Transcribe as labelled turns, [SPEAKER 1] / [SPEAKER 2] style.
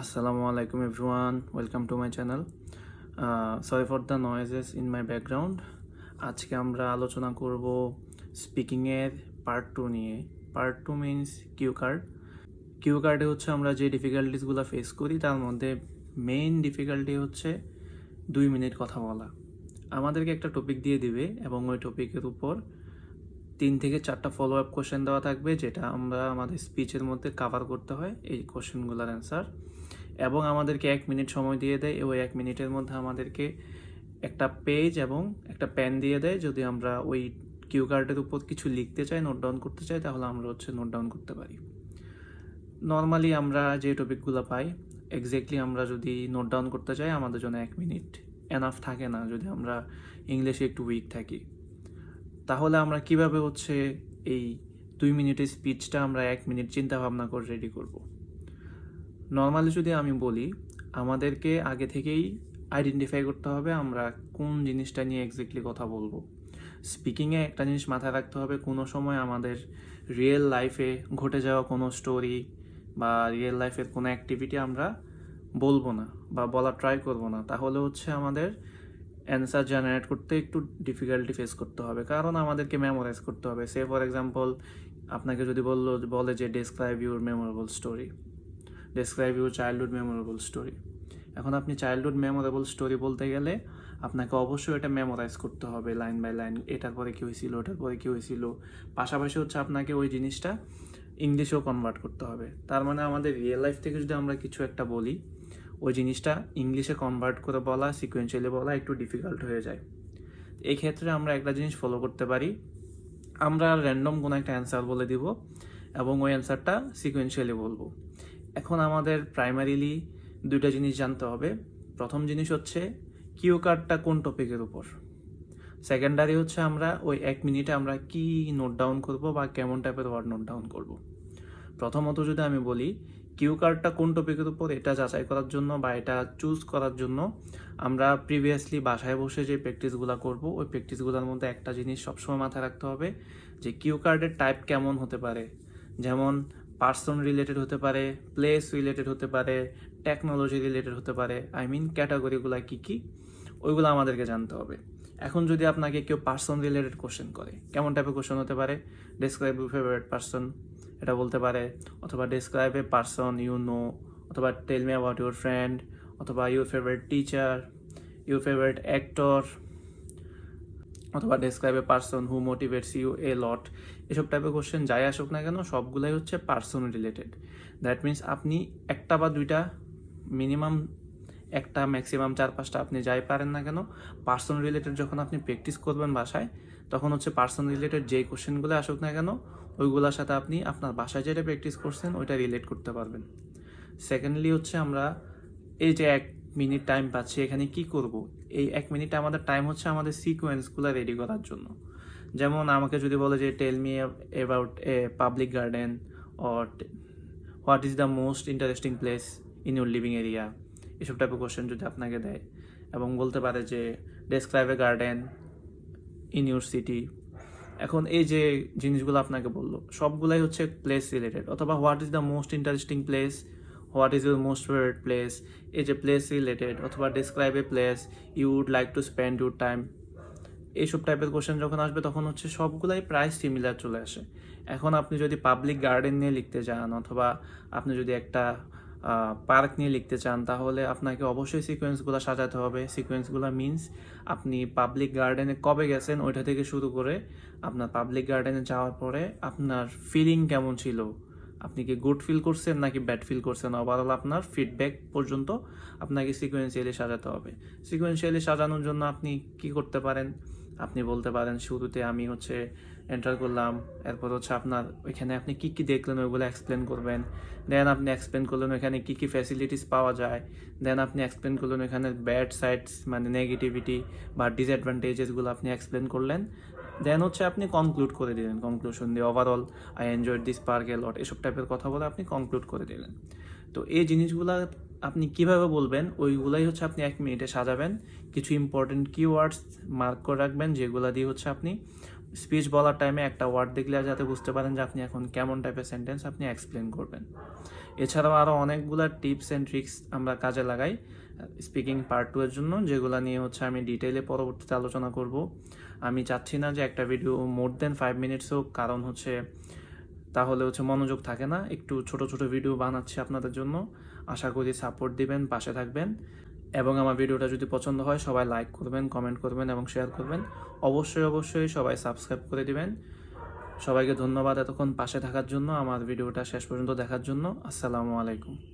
[SPEAKER 1] Assalamu alaikum everyone, welcome to my channel. Sorry for the noises in my background. আজকে আমরা আলোচনা করব speaking এর পার্ট 2 নিয়ে। Part 2 means Q card. Q কার্ডে হচ্ছে আমরা যে ডিফিকাল্টিসগুলো ফেস করি তার মধ্যে মেইন ডিফিকাল্টি হচ্ছে 2 মিনিট কথা বলা। আমাদেরকে একটা টপিক দিয়ে দিবে এবং ওই টপিকের উপর 3 থেকে 4টা ফলো আপ কোশ্চেন দেওয়া থাকবে, যেটা আমরা আমাদের স্পিচের মধ্যে কাভার করতে হয় এই কোশ্চেনগুলোর অ্যান্সার। এবং আমাদেরকে 1 মিনিট সময় দিয়ে দেয়। ওই 1 মিনিটের মধ্যে আমাদেরকে একটা পেজ এবং একটা পেন দিয়ে দেয়। যদি আমরা ওই কিউ কার্ডের উপর কিছু লিখতে চাই, নোট ডাউন করতে চাই, তাহলে আমরা নোট ডাউন করতে পারি। নর্মালি আমরা যে টপিকগুলো পাই এক্স্যাক্টলি আমরা যদি নোট ডাউন করতে চাই, আমাদের জন্য 1 মিনিট এনাফ থাকে না। যদি আমরা ইংলিশে একটু উইক থাকি, তাহলে আমরা কিভাবে এই 2 মিনিটের স্পিচটা আমরা 1 মিনিট চিন্তা ভাবনা করে রেডি করব। নর্মালি যদি আমি বলি, আমাদেরকে আগে থেকেই আইডেন্টিফাই করতে হবে আমরা কোন জিনিসটা নিয়ে এক্স্যাক্টলি কথা বলবো। স্পিকিংয়ে একটা জিনিস মাথায় রাখতে হবে, কোনো সময় আমাদের রিয়েল লাইফে ঘটে যাওয়া কোনো স্টোরি বা রিয়েল লাইফের কোনো অ্যাক্টিভিটি আমরা বলবো না বা বলার ট্রাই করবো না। তাহলে আমাদের অ্যান্সার জেনারেট করতে একটু ডিফিকাল্টি ফেস করতে হবে, কারণ আমাদেরকে মেমোরাইজ করতে হবে। সে ফর এক্সাম্পল, আপনাকে যদি বলে যে describe your memorable story, describe your childhood memorable story. এখন আপনি চাইল্ডহুড মেমোরেবল স্টোরি বলতে গেলে আপনাকে অবশ্যই এটা মেমোরাইজ করতে হবে লাইন বাই লাইন, এটার পরে কী হয়েছিল, ওটার পরে কী হয়েছিল। পাশাপাশি আপনাকে ওই জিনিসটা ইংলিশেও কনভার্ট করতে হবে। তার মানে আমাদের রিয়েল লাইফ থেকে যদি আমরা কিছু একটা বলি, ওই জিনিসটা ইংলিশে কনভার্ট করে বলা, সিকোয়েন্সিয়ালি বলা একটু ডিফিকাল্ট হয়ে যায়। এই ক্ষেত্রে আমরা একটা জিনিস ফলো করতে পারি, আমরা র্যান্ডম কোনো একটা অ্যান্সার বলে দিব এবং ওই অ্যান্সারটা সিকোয়েন্সিয়ালি বলবো। এখন আমাদের প্রাইমারিলি 2টা জিনিস জানতে হবে। প্রথম জিনিস হচ্ছে কিউ কার্ডটা কোন টপিকের উপর। সেকেন্ডারি আমরা ওই 1 মিনিটে আমরা কি নোট ডাউন করব বা কেমন টাইপের ওয়ার্ড নোট ডাউন করব। প্রথমত যদি আমি বলি কিউ কার্ডটা কোন টপিকের উপর, এটা যাচাই করার জন্য বা এটা চুজ করার জন্য আমরা প্রিভিয়াসলি বাসায় বসে যে প্র্যাকটিসগুলো করব, ওই প্র্যাকটিসগুলোর মধ্যে একটা জিনিস সবসময় মাথায় রাখতে হবে যে কিউ কার্ডের টাইপ কেমন হতে পারে। যেমন পার্সন রিলেটেড হতে পারে, প্লেস রিলেটেড হতে পারে, টেকনোলজি রিলেটেড হতে পারে, ক্যাটাগরিগুলো কী কী, ওইগুলো আমাদেরকে জানতে হবে। এখন যদি আপনাকে কেউ পার্সন রিলেটেড কোশ্চেন করে, কেমন টাইপের কোশ্চেন হতে পারে? ডেসক্রাইব ইউর ফেভারিট পার্সন, এটা বলতে পারে, অথবা describe a person you know, অথবা tell me about your friend, অথবা your favourite teacher, your favourite actor, অথবা describe a person who motivates you a lot. এসব টাইপের কোশ্চেন যাই আসুক না কেন, সবগুলাই পার্সন রিলেটেড। দ্যাট মিনস আপনি একটা বা দুইটা, মিনিমাম একটা, ম্যাক্সিমাম 4-5টা, আপনি যাই পারেন না কেন, পার্সন রিলেটেড যখন আপনি প্র্যাকটিস করবেন বাসায়, তখন পার্সন রিলেটেড যেই কোশ্চেনগুলো আসুক না কেন, ওইগুলোর সাথে আপনি আপনার বাসায় যেটা প্র্যাকটিস করছেন ওইটা রিলেট করতে পারবেন। সেকেন্ডলি আমরা এই যে 1 মিনিট টাইম পাচ্ছি, এখানে কি করব? এই 1 মিনিটে আমাদের টাইম আমাদের সিকোয়েন্সগুলো রেডি করার জন্য। যেমন আমাকে যদি বলে যে tell me about a public garden, or what is the most interesting place in your living area, এসব টাইপের কোশ্চেন যদি আপনাকে দেয় এবং বলতে পারে যে describe a garden in your city. এখন এই যে জিনিসগুলো আপনাকে বললো, সবগুলাই প্লেস রিলেটেড। অথবা what is the most interesting place, what is your most favourite place, এই যে প্লেস রিলেটেড। অথবা describe a place you would like to spend your time. এইসব টাইপের কোশ্চেন যখন আসবে, তখন সবগুলাই প্রায় সিমিলার চলে আসে। এখন আপনি যদি পাবলিক গার্ডেন নিয়ে লিখতে চান, অথবা আপনি যদি একটা পার্ক নিয়ে লিখতে চান, তাহলে আপনাকে অবশ্যই সিকোয়েন্সগুলো সাজাতে হবে। সিকোয়েন্সগুলো মিনস আপনি পাবলিক গার্ডেনে কবে গেছেন ওইটা থেকে শুরু করে আপনার পাবলিক গার্ডেনে যাওয়ার পরে আপনার ফিলিং কেমন ছিল, আপনি কি গুড ফিল করছেন নাকি ব্যাড ফিল করছেন, ওভারঅল আপনার ফিডব্যাক পর্যন্ত আপনাকে সিকোয়েন্সিয়ালি সাজাতে হবে। সিকোয়েন্সিয়ালি সাজানোর জন্য আপনি কি করতে পারেন? আপনি বলতে পারেন শুরুতে আমি এন্টার করলাম, এরপর আপনার ওইখানে আপনি কী কী দেখলেন ওইগুলো এক্সপ্লেন করবেন। দেন আপনি এক্সপ্লেন করলেন ওইখানে কী কী ফ্যাসিলিটিস পাওয়া যায়। দেন আপনি এক্সপ্লেন করলেন ওইখানে ব্যাড সাইডস, মানে নেগেটিভিটি বা ডিসঅ্যাডভান্টেজেসগুলো আপনি এক্সপ্লেন করলেন। দেন আপনি কনক্লুড করে দিলেন, কনক্লুশন দিয়ে overall I enjoyed this park a lot, এসব টাইপের কথা বলে আপনি কনক্লুড করে দিলেন। তো এই জিনিসগুলো আপনি কিভাবে বলবেন, ওইগুলাই আপনি 1 মিনিটে সাজাবেন। কিছু ইম্পর্টেন্ট কিওয়ার্ডস মার্ক করে রাখবেন, যেগুলো দিয়ে আপনি স্পিচ বলার টাইমে একটা ওয়ার্ড দেখলে যাতে বুঝতে পারেন যে আপনি এখন কেমন টাইপের সেন্টেন্স আপনি এক্সপ্লেন করবেন। এছাড়াও আরও অনেকগুলো টিপস অ্যান্ড ট্রিক্স আমরা কাজে লাগাই স্পিকিং পার্ট 2 এর জন্য, যেগুলো নিয়ে হচ্ছে আমি ডিটেইলে পরবর্তীতে আলোচনা করব। আমি চাচ্ছি না যে একটা ভিডিও মোর দেন 5 মিনিটস হোক, কারণ হচ্ছে তাহলে হচ্ছে মনোযোগ থাকে না। একটু ছোট ছোট ভিডিও বানাচ্ছি আপনাদের জন্য। আশা করি সাপোর্ট দিবেন, পাশে থাকবেন, এবং আমার ভিডিওটা যদি পছন্দ হয় সবাই লাইক করবেন, কমেন্ট করবেন এবং শেয়ার করবেন। অবশ্যই সবাই সাবস্ক্রাইব করে দিবেন। সবাইকে ধন্যবাদ এতক্ষণ পাশে থাকার জন্য, আমার ভিডিওটা শেষ পর্যন্ত দেখার জন্য। আসসালামু আলাইকুম।